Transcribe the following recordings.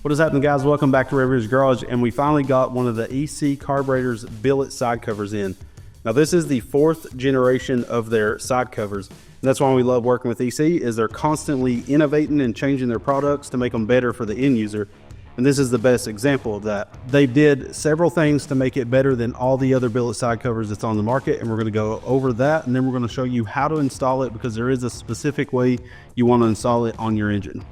What is happening, guys? Welcome back to River's Garage, and we finally got one of the EC Carburetors billet side covers in. Now this is the 4th generation of their side covers, and that's why we love working with EC, is they're constantly innovating and changing their products to make them better for the end user. And this is the best example of that. They did several things to make it better than all the other billet side covers that's on the market, and we're going to go over that, and then we're going to show you how to install it, because there is a specific way you want to install it on your engine.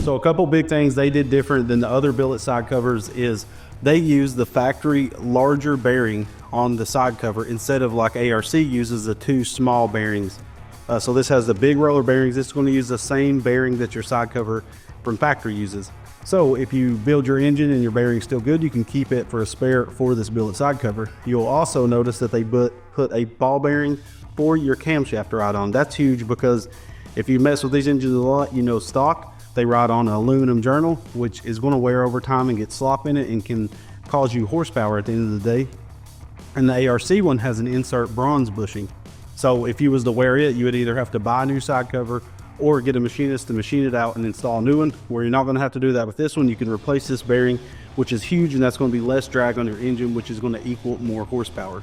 So a couple big things they did different than the other billet side covers is they use the factory larger bearing on the side cover instead of like ARC uses the 2 small bearings. So this has the big roller bearings. It's going to use the same bearing that your side cover from factory uses. So if you build your engine and your bearing's still good, you can keep it for a spare for this billet side cover. You'll also notice that they put a ball bearing for your camshaft to ride on. That's huge, because if you mess with these engines a lot, you know, stock, they ride on an aluminum journal, which is going to wear over time and get slop in it and can cause you horsepower at the end of the day. And the ARC one has an insert bronze bushing. So if you was to wear it, you would either have to buy a new side cover or get a machinist to machine it out and install a new one, where you're not going to have to do that with this one. You can replace this bearing, which is huge, and that's going to be less drag on your engine, which is going to equal more horsepower.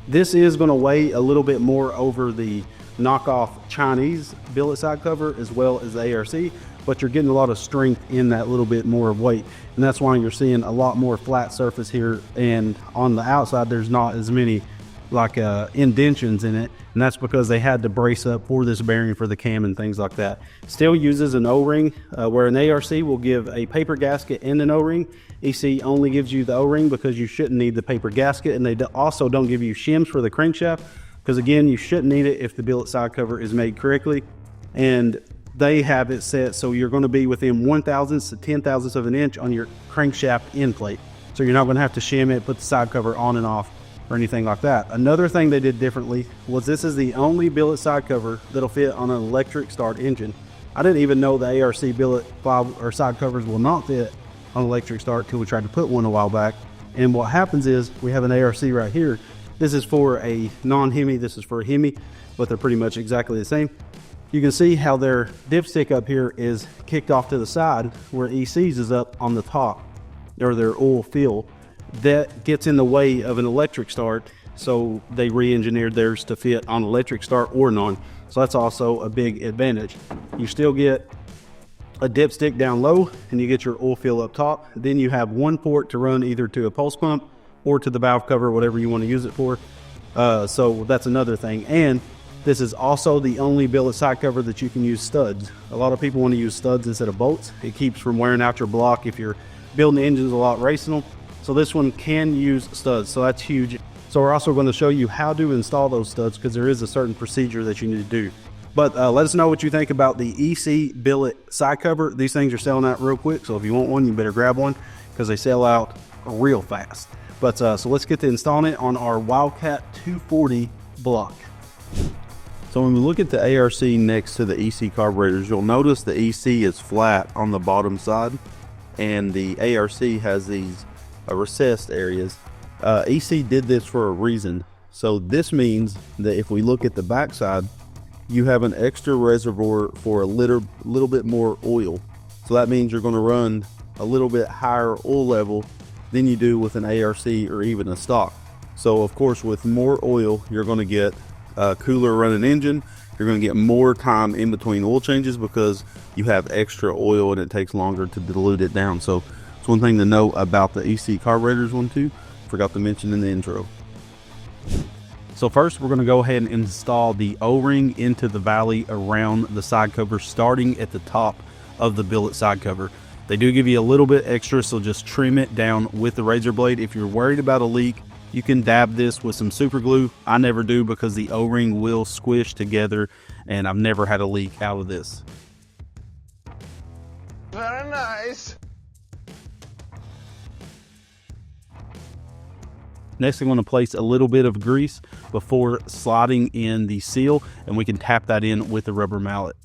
This is going to weigh a little bit more over the knockoff Chinese billet side cover as well as the ARC, but you're getting a lot of strength in that little bit more of weight, and that's why you're seeing a lot more flat surface here, and on the outside there's not as many like indentions in it, and that's because they had to brace up for this bearing for the cam and things like that. Still uses an O-ring, where an ARC will give a paper gasket and an O-ring. EC only gives you the O-ring because you shouldn't need the paper gasket, and they also don't give you shims for the crankshaft, because again, you shouldn't need it if the billet side cover is made correctly. And they have it set so you're going to be within 1/1000th to 10/1000th of an inch on your crankshaft end plate. So you're not going to have to shim it, put the side cover on and off or anything like that. Another thing they did differently was this is the only billet side cover that'll fit on an electric start engine. I didn't even know the ARC billet side covers will not fit on electric start till we tried to put one a while back. And what happens is we have an ARC right here. This is for a non-Hemi, this is for a Hemi, but they're pretty much exactly the same. You can see how their dipstick up here is kicked off to the side, where EC's is up on the top, or their oil fill. That gets in the way of an electric start, so they re-engineered theirs to fit on electric start or non. So that's also a big advantage. You still get a dipstick down low, and you get your oil fill up top. Then you have one port to run either to a pulse pump or to the valve cover, whatever you want to use it for. So that's another thing. And this is also the only billet side cover that you can use studs. A lot of people want to use studs instead of bolts. It keeps from wearing out your block if you're building engines a lot, racing them. So this one can use studs, so that's huge. So we're also going to show you how to install those studs, because there is a certain procedure that you need to do. But let us know what you think about the EC billet side cover. These things are selling out real quick, so if you want one, you better grab one, because they sell out real fast. But so let's get to installing it on our Wildcat 240 block. So when we look at the ARC next to the EC carburetors, you'll notice the EC is flat on the bottom side, and the ARC has these recessed areas. EC did this for a reason. So this means that if we look at the back side, you have an extra reservoir for a little bit more oil. So that means you're going to run a little bit higher oil level than you do with an ARC or even a stock. So of course, with more oil, you're going to get a cooler running engine. You're going to get more time in between oil changes because you have extra oil and it takes longer to dilute it down. So it's one thing to know about the EC carburetors one too. Forgot to mention in the intro. So first we're going to go ahead and install the O-ring into the valley around the side cover, starting at the top of the billet side cover. They do give you a little bit extra, so just trim it down with the razor blade. If you're worried about a leak, you can dab this with some super glue. I never do because the O-ring will squish together, and I've never had a leak out of this. Very nice. Next, I'm going to place a little bit of grease before sliding in the seal, and we can tap that in with the rubber mallet.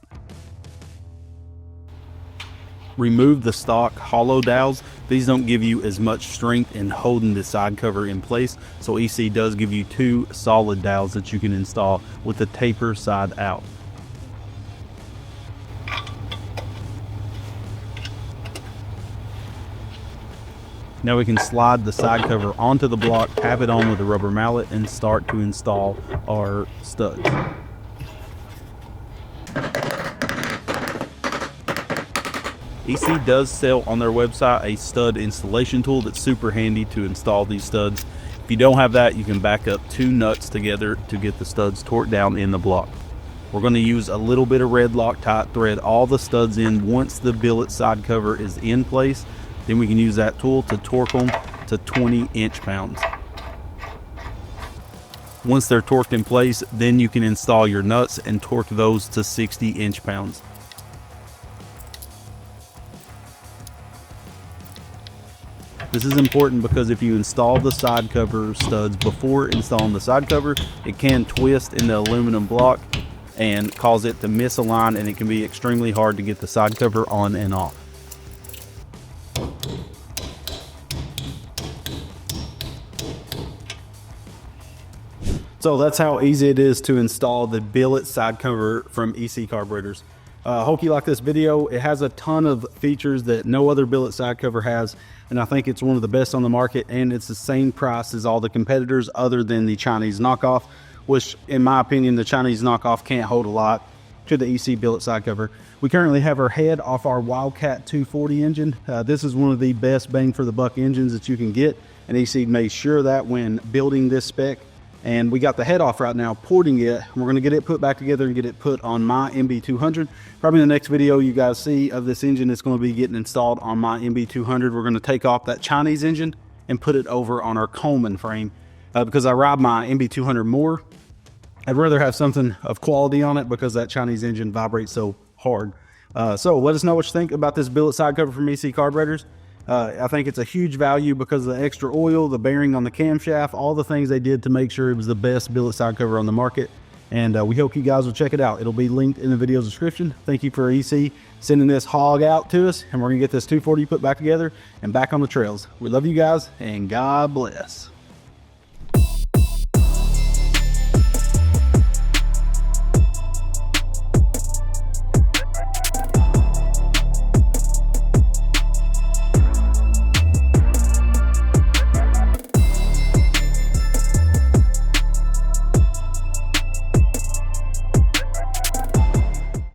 Remove the stock hollow dowels. These don't give you as much strength in holding the side cover in place, so EC does give you 2 solid dowels that you can install with the taper side out. Now we can slide the side cover onto the block, tap it on with a rubber mallet, and start to install our studs. EC does sell on their website a stud installation tool that's super handy to install these studs. If you don't have that, you can back up 2 nuts together to get the studs torqued down in the block. We're going to use a little bit of red Loctite, thread all the studs in once the billet side cover is in place. Then we can use that tool to torque them to 20 inch-pounds. Once they're torqued in place, then you can install your nuts and torque those to 60 inch-pounds. This is important because if you install the side cover studs before installing the side cover, it can twist in the aluminum block and cause it to misalign, and it can be extremely hard to get the side cover on and off. So that's how easy it is to install the billet side cover from EC Carburetors. Hope you like this video. It has a ton of features that no other billet side cover has, and I think it's one of the best on the market, and it's the same price as all the competitors other than the Chinese knockoff, which in my opinion the Chinese knockoff can't hold a lot to the EC billet side cover. We currently have our head off our Wildcat 240 engine. This is one of the best bang for the buck engines that you can get, and EC made sure that when building this spec. And we got the head off right now, porting it. We're gonna get it put back together and get it put on my MB200. Probably the next video you guys see of this engine is gonna be getting installed on my MB200. We're gonna take off that Chinese engine and put it over on our Coleman frame. Because I ride my MB200 more, I'd rather have something of quality on it because that Chinese engine vibrates so hard. So let us know what you think about this billet side cover from EC Carburetors. I think it's a huge value because of the extra oil, the bearing on the camshaft, all the things they did to make sure it was the best billet side cover on the market. And we hope you guys will check it out. It'll be linked in the video description. Thank you for EC sending this hog out to us, and we're gonna get this 240 put back together and back on the trails. We love you guys, and God bless.